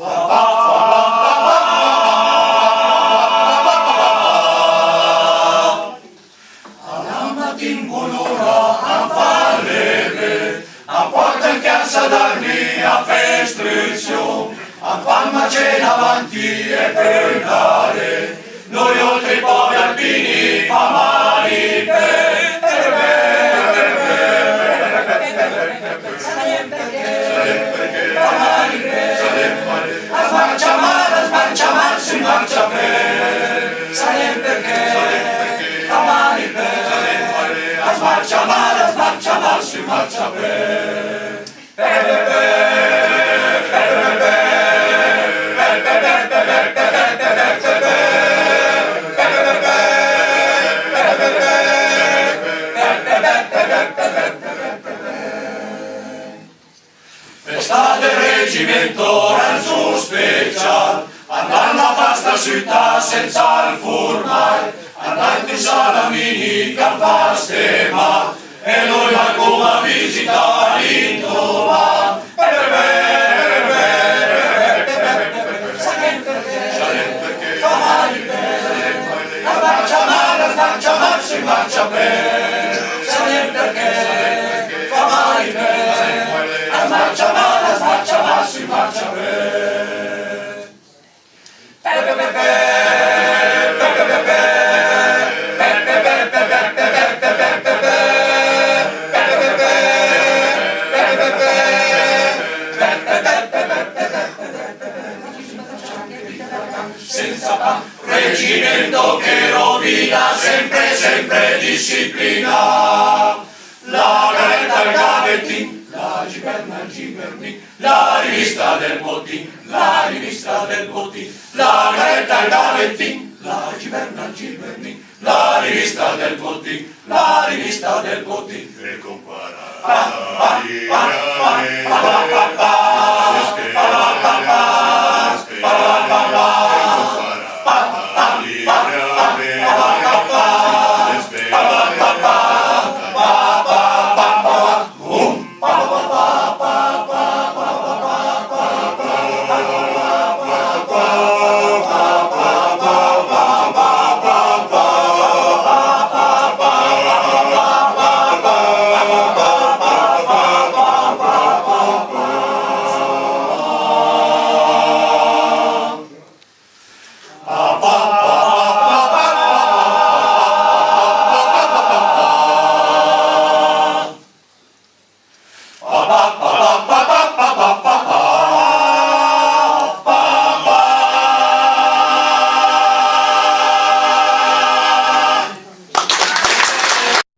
Alla mattina buon'ora a fare, a porta in casa d'armi a festruzione, a famma cena avanti e per dare, noi oltre i poveri alpini famali smarcia mal, si marcia per, salem perché, fa male per, smarcia mal, si marcia per, festa del reggimento ranzo special, andando a pasta città senza il formai, andando in salamini che fa stema, e noi la come visita l'intoma. Smarcia mal, si marcia per, salem perché, fa male per, smarcia mal, si marcia per. Senza pan, reggimento che rovina sempre disciplina. La garetta al gavettin, la giberna al gibernin, la rivista del botin, la garetta al gavettin, la giberna al gibernin, la rivista del botin, e con 40